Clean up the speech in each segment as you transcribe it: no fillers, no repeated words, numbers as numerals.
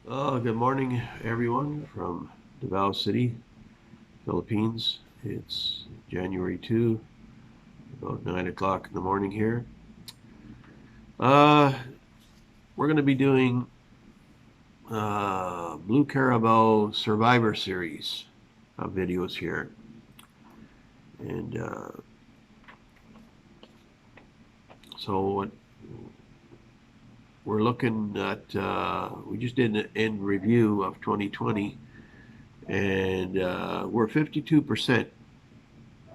Good morning, everyone from Davao City, Philippines. It's January 2, about 9 o'clock in the morning here. Uh, we're going to be doing Blue Carabao Survivor Series of videos here. And so what we're looking at, we just did an end review of 2020, and we're 52%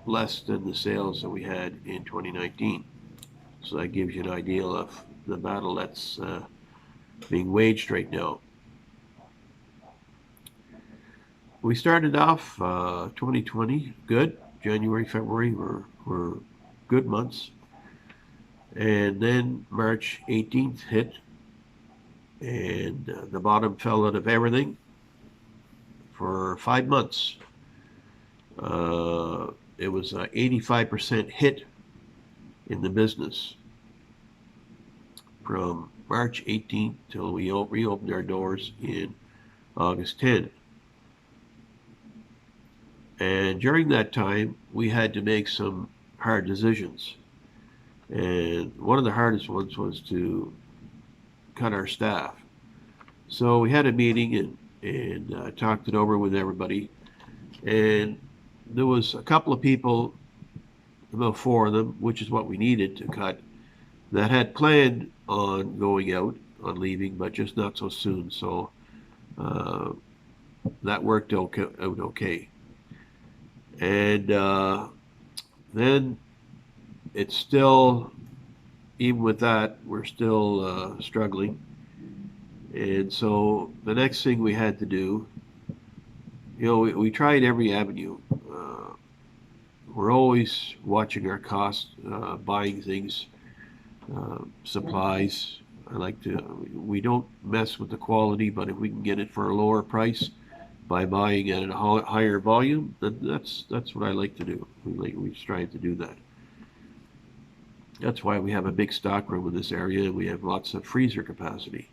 less than the sales that we had in 2019. So that gives you an idea of the battle that's being waged right now. We started off 2020 good. January, February were good months. And then March 18th hit, and the bottom fell out of everything for 5 months. It was an 85% hit in the business from March 18th till we reopened our doors in August 10th. And during that time, we had to make some hard decisions. And one of the hardest ones was to cut our staff. So we had a meeting and talked it over with everybody. And there was a couple of people, about four of them, which is what we needed to cut, that had planned on going out, on leaving, but just not so soon. So uh, that worked out okay. And then it's still, even with that, we're still struggling. And so the next thing we had to do, we tried every avenue. We're always watching our costs, buying things, supplies. We don't mess with the quality, but if we can get it for a lower price by buying at a higher volume, then that's what I like to do. We strive to do that. That's why we have a big stock room in this area, and we have lots of freezer capacity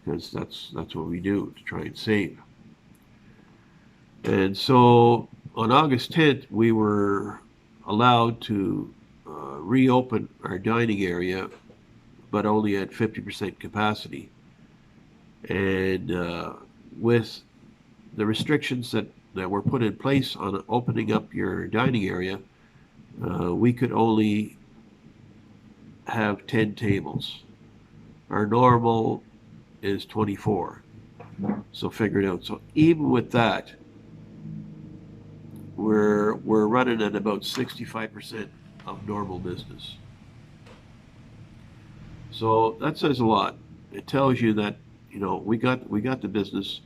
because that's what we do to try and save. And so on August 10th, we were allowed to reopen our dining area, but only at 50% capacity. And with the restrictions that were put in place on opening up your dining area, we could only have 10 tables. Our normal is 24. So figure it out. So even with that, we're running at about 65% of normal business. So that says a lot. It tells you that we got the business,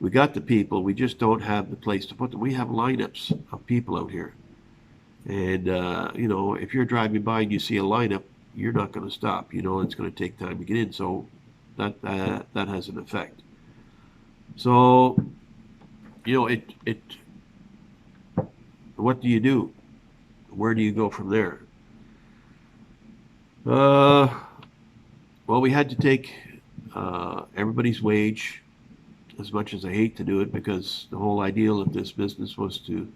we got the people, we just don't have the place to put them. We have lineups of people out here, and if you're driving by and you see a lineup, you're not going to stop. You know it's going to take time to get in. So that has an effect. So it what do you do? Where do you go from there? Uh, well, we had to take everybody's wage, as much as I hate to do it, because the whole ideal of this business was to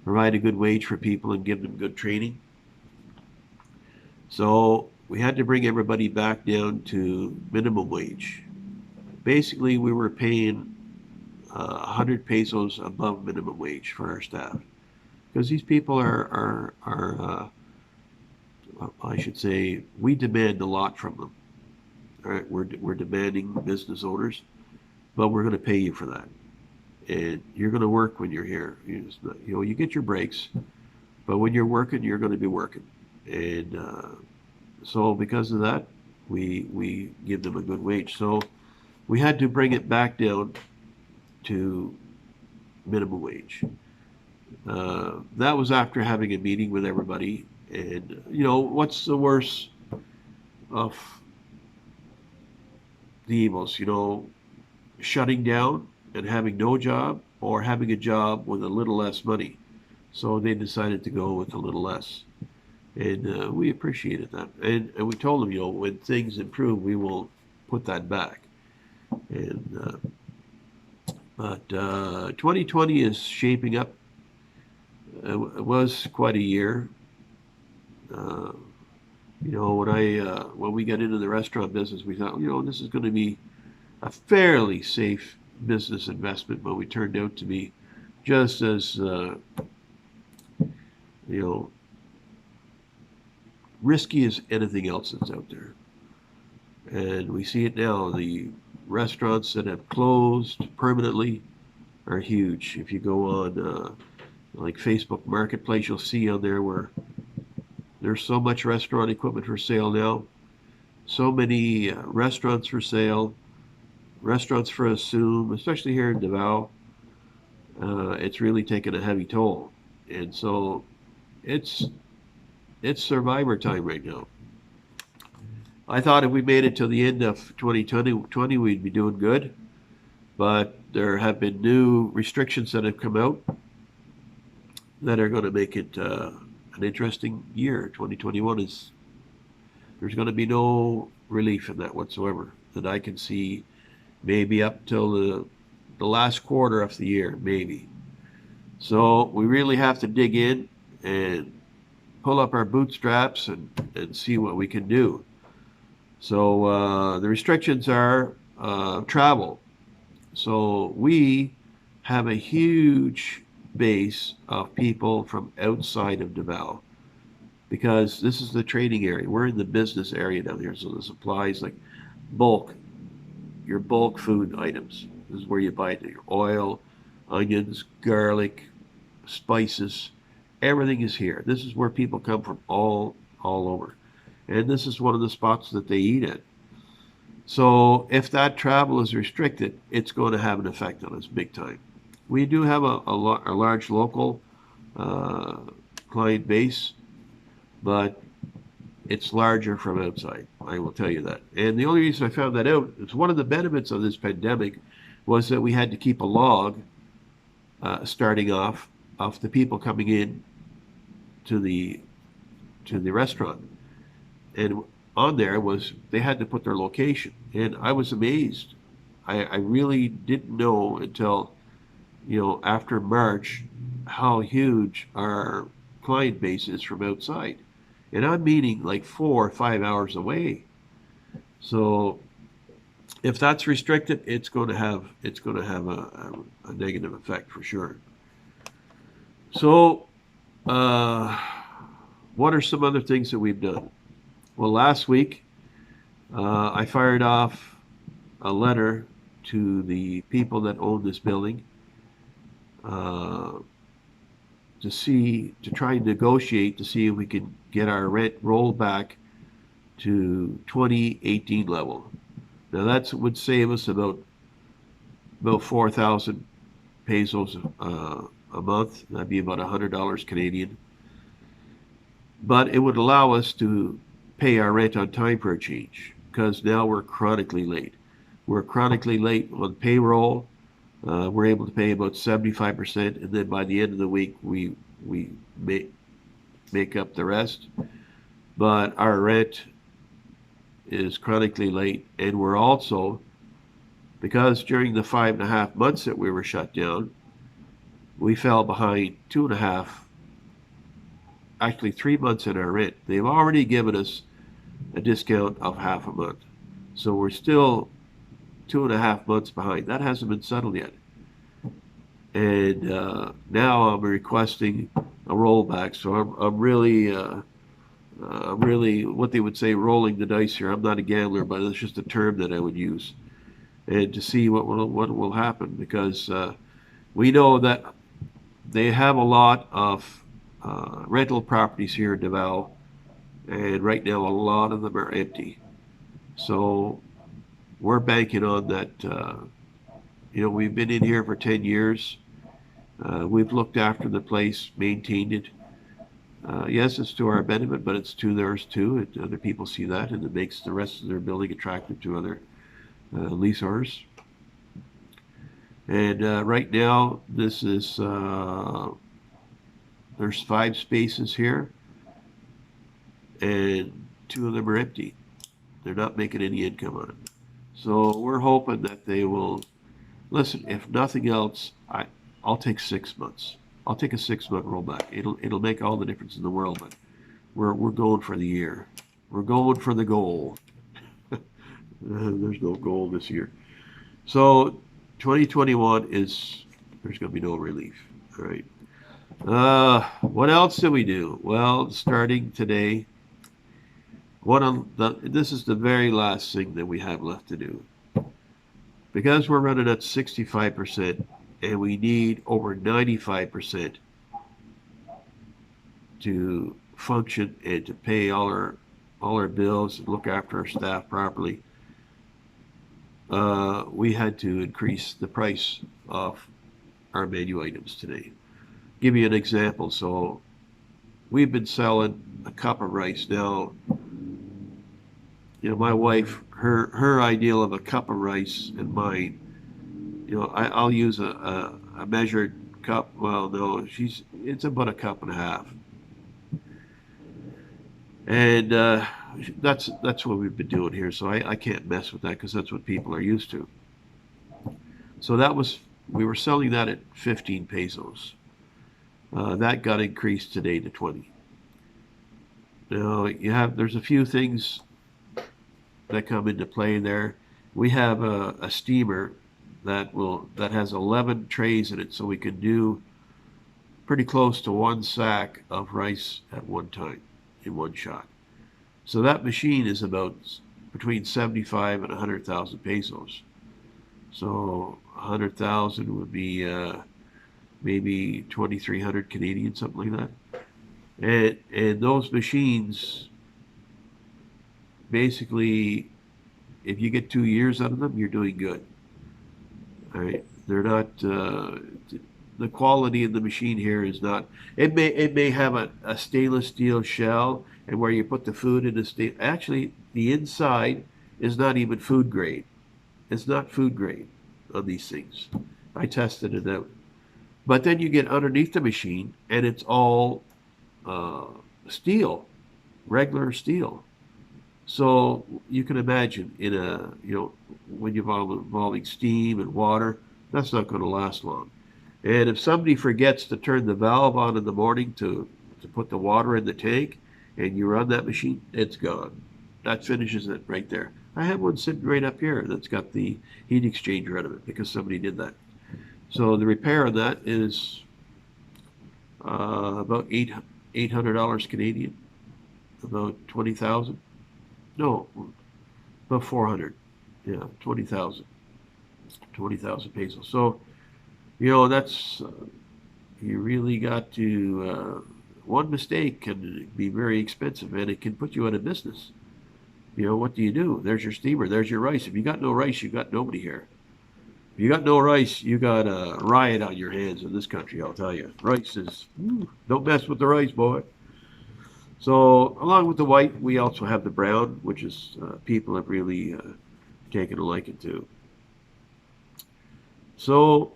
provide a good wage for people and give them good training. So we had to bring everybody back down to minimum wage. Basically, we were paying 100 pesos above minimum wage for our staff because these people are I should say, we demand a lot from them. All right, we're demanding business owners, but we're going to pay you for that, and you're going to work when you're here. You get your breaks, but when you're working, you're going to be working, and so because of that, we give them a good wage. So we had to bring it back down to minimum wage. That was after having a meeting with everybody, and what's the worst of the evils? Shutting down and having no job, or having a job with a little less money. So they decided to go with a little less. And we appreciated that. And we told them, when things improve, we will put that back. And but 2020 is shaping up. It was quite a year. Uh, when we got into the restaurant business, we thought, this is going to be a fairly safe business investment, but we turned out to be just as you know risky as anything else that's out there. And we see it now. The restaurants that have closed permanently are huge. If you go on like Facebook Marketplace, you'll see on there where there's so much restaurant equipment for sale now, so many restaurants for sale, restaurants for assume, especially here in Davao. It's really taken a heavy toll, and so it's it's survivor time right now. I thought if we made it till the end of 2020, we'd be doing good, but there have been new restrictions that have come out that are going to make it an interesting year. 2021 is there's going to be no relief in that whatsoever that I can see. Maybe up till the last quarter of the year, maybe. So we really have to dig in and pull up our bootstraps and see what we can do. So the restrictions are travel. So we have a huge base of people from outside of Davao because this is the trading area. We're in the business area down here. So the supplies like bulk, your bulk food items. This is where you buy your oil, onions, garlic, spices. Everything is here. This is where people come from all over. And this is one of the spots that they eat at. So if that travel is restricted, it's going to have an effect on us big time. We do have a large local uh, client base, but it's larger from outside. I will tell you that. And the only reason I found that out is one of the benefits of this pandemic was that we had to keep a log starting off of the people coming in to the restaurant, and on there was they had to put their location, and I was amazed. I really didn't know until after March how huge our client base is from outside, and I'm meaning like 4 or 5 hours away. So if that's restricted, it's going to have a negative effect for sure. So uh, what are some other things that we've done? Well, last week I fired off a letter to the people that own this building uh, to try and negotiate to see if we can get our rent rolled back to 2018 level. Now that would save us about 4,000 pesos a month. That'd be about $100 Canadian. But it would allow us to pay our rent on time for a change because now we're chronically late. We're chronically late on payroll. We're able to pay about 75%, and then by the end of the week, we make up the rest. But our rent is chronically late, and we're also, because during the 5.5 months that we were shut down, we fell behind 2.5, actually 3 months in our rent. They've already given us a discount of half a month. So we're still 2.5 months behind. That hasn't been settled yet. And now I'm requesting a rollback. So I'm really what they would say rolling the dice here. I'm not a gambler, but it's just a term that I would use, and to see what will happen because we know that they have a lot of rental properties here in Davao, and right now a lot of them are empty. So we're banking on that. We've been in here for 10 years. We've looked after the place, maintained it. Yes, it's to our benefit, but it's to theirs too. Other people see that, and it makes the rest of their building attractive to other leaseholders. And right now, there's 5 spaces here, and 2 of them are empty. They're not making any income on it. So we're hoping that they will listen. If nothing else, I'll take 6 months. I'll take a 6 month rollback. It'll make all the difference in the world. But we're going for the year. We're going for the goal. There's no goal this year. So 2021 is there's going to be no relief. All right. What else did we do? Well, starting today, this is the very last thing that we have left to do. Because we're running at 65% and we need over 95% to function and to pay all our bills and look after our staff properly, we had to increase the price of our menu items today. Give you an example. So we've been selling a cup of rice now. My wife, her ideal of a cup of rice and mine, I'll use a measured cup. Well, no, it's about a cup and a half, and that's what we've been doing here. So I can't mess with that because that's what people are used to. So we were selling that at 15 pesos. That got increased today to 20. Now there's a few things that come into play there. We have a steamer that has 11 trays in it, so we can do pretty close to one sack of rice at one time in one shot. So that machine is about between 75 and 100,000 pesos. So 100,000 would be maybe 2,300 Canadian, something like that. And those machines, basically, if you get 2 years out of them, you're doing good. All right, they're not. The quality of the machine here is not. It may have a stainless steel shell, and where you put the food in the actually the inside is not even food grade. It's not food grade on these things. I tested it out. But then you get underneath the machine, and it's all uh, steel, regular steel. So you can imagine when you're involving steam and water, that's not going to last long. And if somebody forgets to turn the valve on in the morning to put the water in the tank, and you run that machine, it's gone. That finishes it right there. I have one sitting right up here that's got the heat exchanger out of it because somebody did that. So the repair on that is about $800 Canadian, about 20,000. No, about 400. Yeah, 20,000 pesos. So that's you really got to. One mistake can be very expensive, and it can put you out of business. What do you do? There's your steamer. There's your rice. If you got no rice, you got nobody here. If you got no rice, you got a riot on your hands in this country. I'll tell you. Rice is don't mess with the rice, boy. So along with the white, we also have the brown, which is people have really taken a liking to. So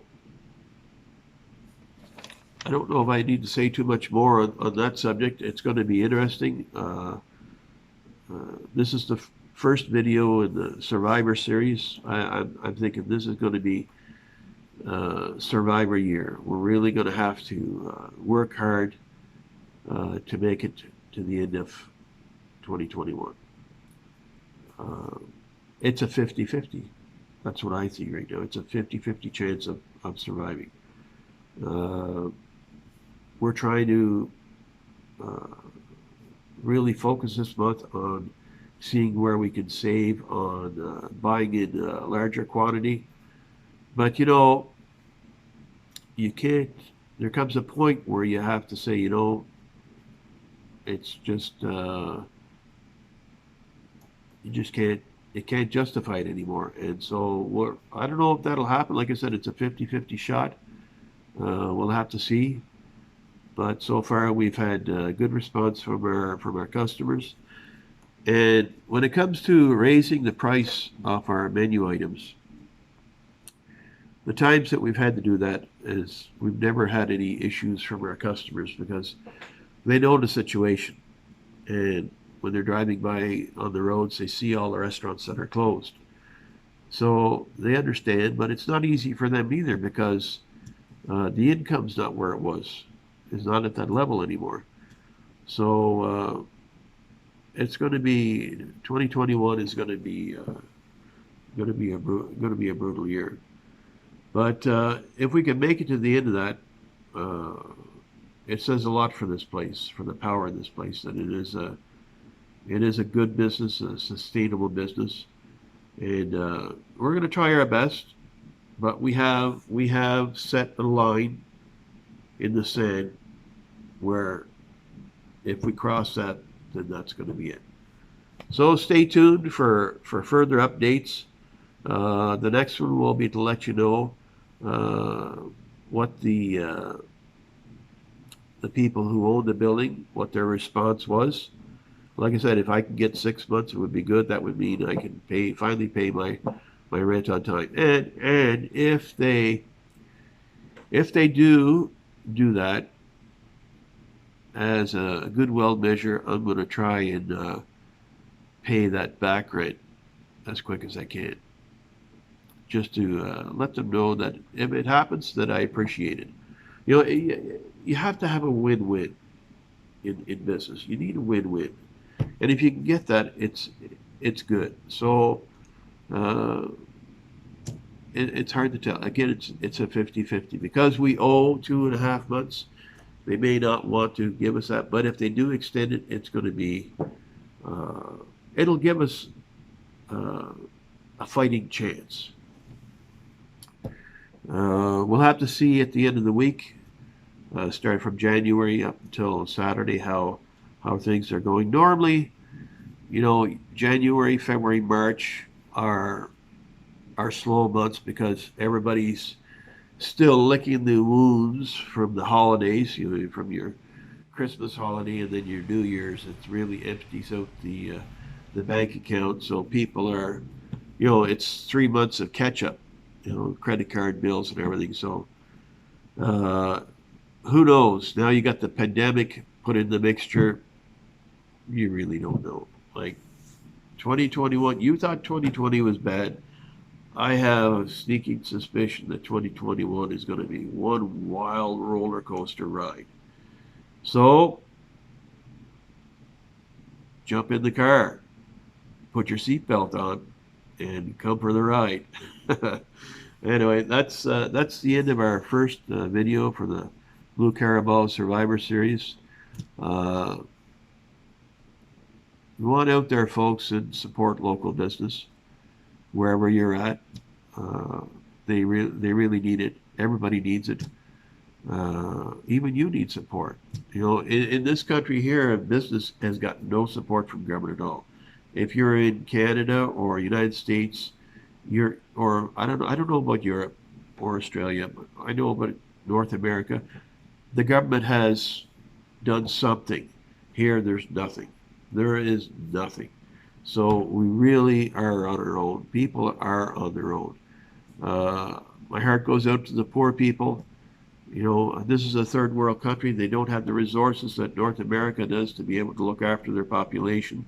I don't know if I need to say too much more on that subject. It's going to be interesting. This is the first video in the Survivor series. I'm thinking this is going to be Survivor year. We're really going to have to work hard to make it to the end of 2021. It's a 50-50. That's what I see right now. It's a 50-50 chance of surviving. We're trying to really focus this month on seeing where we can save on buying in larger quantity. But you can't. There comes a point where you have to say, it's just you just can't. It can't justify it anymore. And so I don't know if that'll happen. Like I said, it's a 50-50 shot. We'll have to see. But so far, we've had good response from our customers. And when it comes to raising the price of our menu items, the times that we've had to do that is we've never had any issues from our customers because they know the situation. And when they're driving by on the roads, they see all the restaurants that are closed. So they understand, but it's not easy for them either because the income's not where it was. It's not at that level anymore. So it's going to be 2021 is going to be a brutal year. But if we can make it to the end of that, uh, it says a lot for this place, for the power in this place, that it is a good business, a sustainable business, and we're going to try our best. But we have set a line in the sand where if we cross that, then that's going to be it. So stay tuned for further updates. The next one will be to let you know uh, what the people who own the building, what their response was. Like I said, if I can get 6 months, it would be good. That would mean I can finally pay my rent on time. And if they do that as a goodwill measure, I'm going to try and pay that back rent as quick as I can, just to let them know that if it happens, that I appreciate it. You know, you have to have a win-win in business. You need a win-win, and if you can get that, it's good. So uh, it's hard to tell. Again, it's a 50-50 because we owe 2.5 months. They may not want to give us that, but if they do extend it, it's going to be uh, it'll give us uh, a fighting chance. We'll have to see at the end of the week, starting from January up until Saturday, how things are going. Normally, January, February, March are slow months because everybody's still licking the wounds from the holidays, from your Christmas holiday and then your New Year's. It's really empties out the bank account, so people are, it's 3 months of catch up, credit card bills and everything. So uh, who knows? Now you got the pandemic put in the mixture. You really don't know. Like 2021, you thought 2020 was bad. I have a sneaking suspicion that 2021 is going to be one wild roller coaster ride. So jump in the car, put your seatbelt on, and come for the ride. Anyway, that's the end of our first video for the Blue Carabao Survivor Series. Uh, Go on out there, folks, and support local business wherever you're at. Uh, they really need it. Everybody needs it. Even you need support. In this country here, business has got no support from government at all. If you're in Canada or United States, or I don't know about Europe or Australia, but I know about North America. The government has done something. Here, there's nothing. There is nothing. So we really are on our own. People are on their own. My heart goes out to the poor people. This is a third world country. They don't have the resources that North America does to be able to look after their population.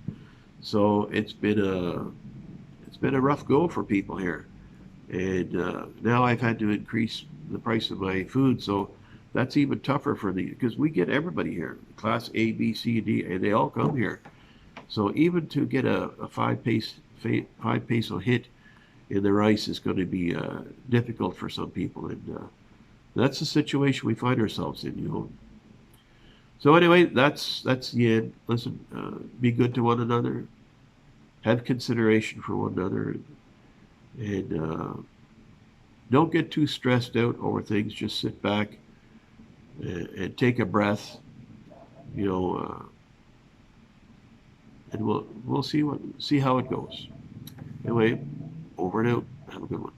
So it's been a rough go for people here. And now I've had to increase the price of my food. So that's even tougher for me because we get everybody here, class A, B, C, D, and they all come here. So even to get a five peso hit in the rice is going to be difficult for some people, and that's the situation we find ourselves in. So anyway, that's the end. Listen, be good to one another, have consideration for one another, and don't get too stressed out over things. Just sit back and take a breath. You know. And we'll see how it goes. Anyway, over and out. Have a good one.